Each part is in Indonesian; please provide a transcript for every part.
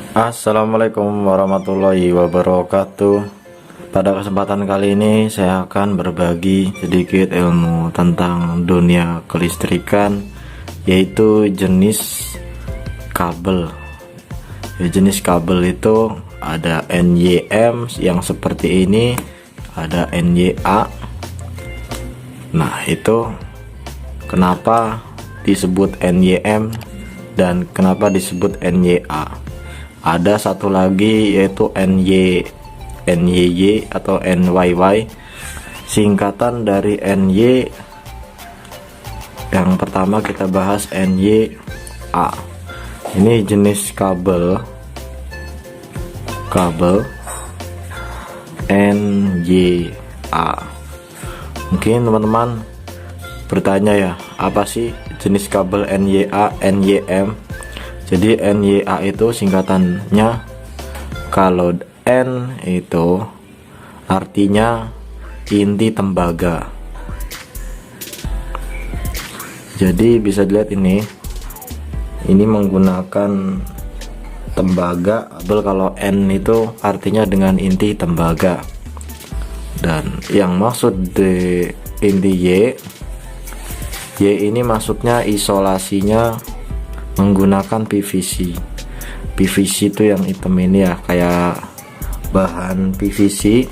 Assalamualaikum warahmatullahi wabarakatuh. Pada kesempatan kali ini saya akan berbagi sedikit ilmu tentang dunia kelistrikan, yaitu jenis kabel. Jenis kabel itu ada NYM yang seperti ini, ada NYA. Nah, itu kenapa disebut NYM dan kenapa disebut NYA. Ada satu lagi yaitu NYY atau NYY, singkatan dari NY. Yang pertama kita bahas NYA. Ini jenis kabel NYA. Mungkin teman-teman bertanya ya, apa sih jenis kabel NYA, NYM? Jadi NYA itu singkatannya, kalau N itu artinya inti tembaga. Jadi bisa dilihat ini menggunakan tembaga kabel. Kalau N itu artinya dengan inti tembaga, dan yang maksud di inti Y ini maksudnya isolasinya menggunakan PVC. PVC itu yang hitam ini ya, kayak bahan PVC.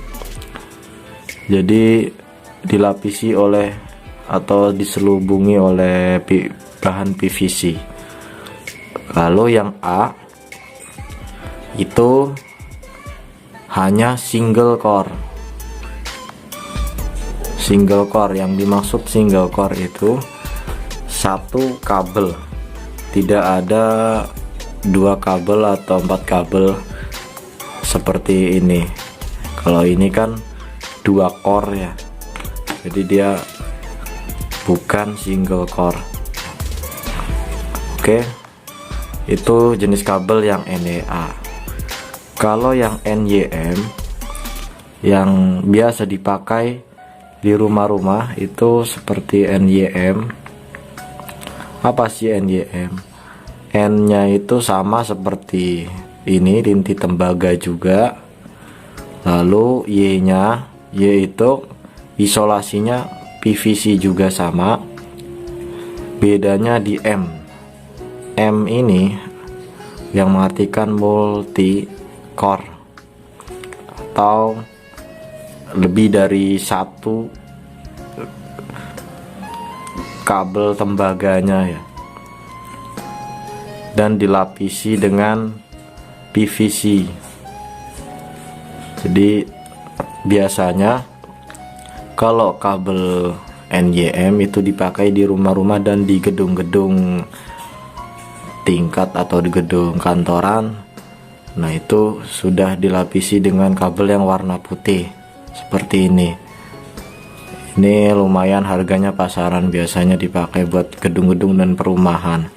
Jadi dilapisi oleh atau diselubungi oleh bahan PVC. Lalu yang A itu hanya single core. Single core, yang dimaksud single core itu satu kabel, tidak ada dua kabel atau 4 kabel seperti ini. Kalau ini kan 2 core ya, jadi dia bukan single core. Oke, itu jenis kabel yang NYA. Kalau yang NYM yang biasa dipakai di rumah-rumah itu seperti NYM. Apa sih NYM? N-nya itu sama seperti ini, inti tembaga juga. Lalu Y-nya, Y itu isolasinya PVC juga sama. Bedanya di M. M ini yang mengartikan multi core atau lebih dari satu kabel tembaganya ya, dan dilapisi dengan PVC. Jadi biasanya kalau kabel NYM itu dipakai di rumah-rumah dan di gedung-gedung tingkat atau di gedung kantoran. Nah, itu sudah dilapisi dengan kabel yang warna putih seperti ini. Ini lumayan harganya pasaran, biasanya dipakai buat gedung-gedung dan perumahan.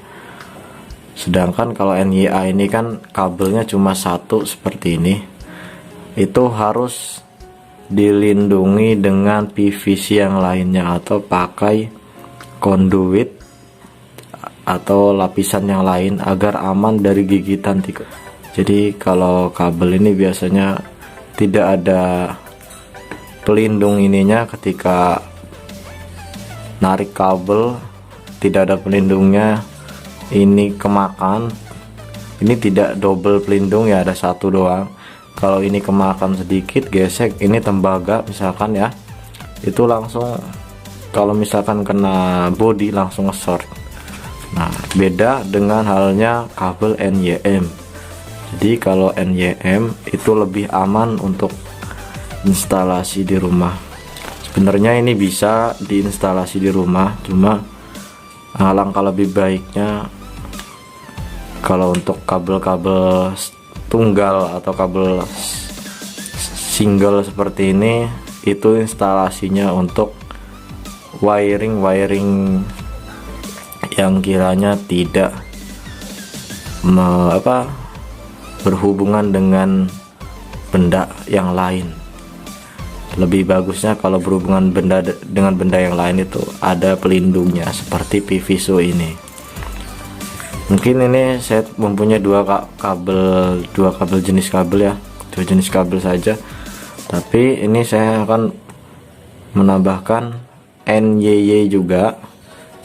Sedangkan kalau NYA ini kan kabelnya cuma satu seperti ini, itu harus dilindungi dengan PVC yang lainnya atau pakai conduit atau lapisan yang lain agar aman dari gigitan tikus. Jadi kalau kabel ini biasanya tidak ada pelindung ininya, ketika narik kabel tidak ada pelindungnya, ini kemakan. Ini tidak double pelindung ya, ada satu doang. Kalau ini kemakan sedikit, gesek ini tembaga misalkan ya, itu langsung, kalau misalkan kena body langsung short. Nah, beda dengan halnya kabel NYM. Jadi kalau NYM itu lebih aman untuk instalasi di rumah. Sebenarnya ini bisa diinstalasi di rumah, cuma alangkah lebih baiknya kalau untuk kabel-kabel tunggal atau kabel single seperti ini, itu instalasinya untuk wiring yang kiranya tidak berhubungan dengan benda yang lain. Lebih bagusnya kalau berhubungan dengan benda yang lain itu ada pelindungnya seperti PVC ini. Mungkin ini saya mempunyai dua kabel jenis kabel ya, dua jenis kabel saja, tapi ini saya akan menambahkan NYY juga.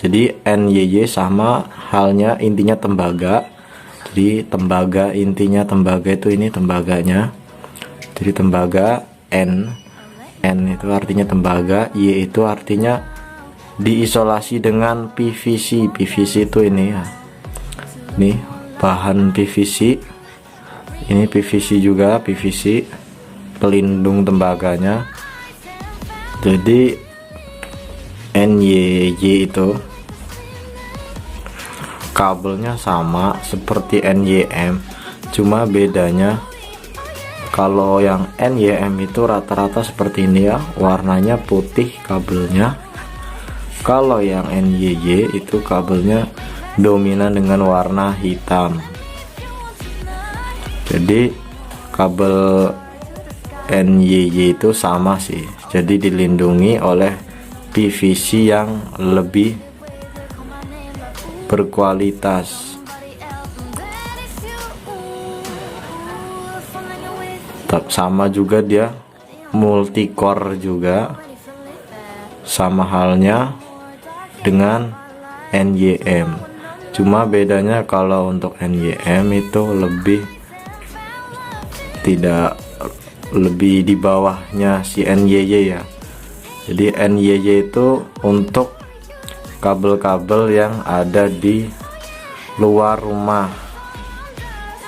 Jadi NYY sama halnya intinya tembaga. Jadi tembaga, intinya tembaga itu ini tembaganya. Jadi tembaga, N itu artinya tembaga, Y itu artinya diisolasi dengan PVC. PVC itu ini ya, ini bahan PVC, ini PVC juga, PVC pelindung tembaganya. Jadi NYY itu kabelnya sama seperti NYM, cuma bedanya kalau yang NYM itu rata-rata seperti ini ya, warnanya putih kabelnya. Kalau yang NYY itu kabelnya dominan dengan warna hitam. Jadi kabel NYY itu sama sih, jadi dilindungi oleh PVC yang lebih berkualitas. Sama juga dia multicore juga, sama halnya dengan NYM, cuma bedanya kalau untuk NYM itu lebih di bawahnya si NYY ya. Jadi NYY itu untuk kabel-kabel yang ada di luar rumah.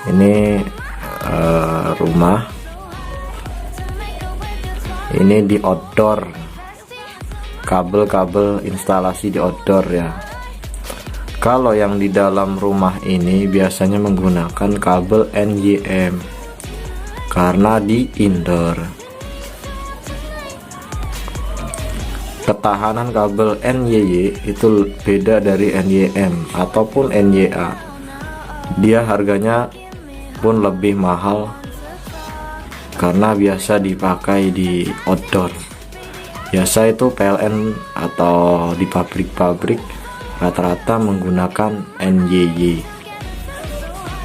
Ini rumah, ini di outdoor, kabel-kabel instalasi di outdoor ya. Kalau yang di dalam rumah ini biasanya menggunakan kabel NYM karena di indoor. Ketahanan kabel NYY itu beda dari NYM ataupun NYA. Dia harganya pun lebih mahal karena biasa dipakai di outdoor. Biasa itu PLN atau di pabrik-pabrik rata-rata menggunakan NYY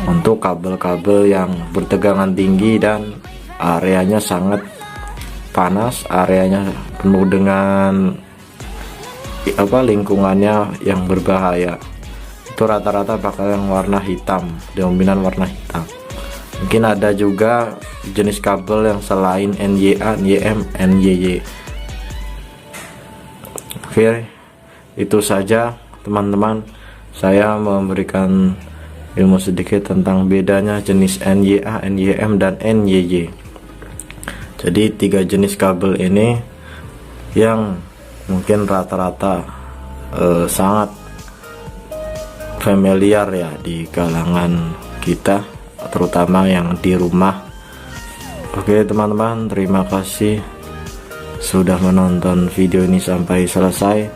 untuk kabel-kabel yang bertegangan tinggi dan areanya sangat panas, areanya penuh dengan lingkungannya yang berbahaya. Itu rata-rata pakai yang warna hitam, dominan warna hitam. Mungkin ada juga jenis kabel yang selain NYA, NYM, NYY. Oke, itu saja teman-teman, saya memberikan ilmu sedikit tentang bedanya jenis NYA, NYM, dan NYY. Jadi 3 jenis kabel ini yang mungkin rata-rata sangat familiar ya di kalangan kita, terutama yang di rumah. Oke teman-teman, terima kasih sudah menonton video ini sampai selesai.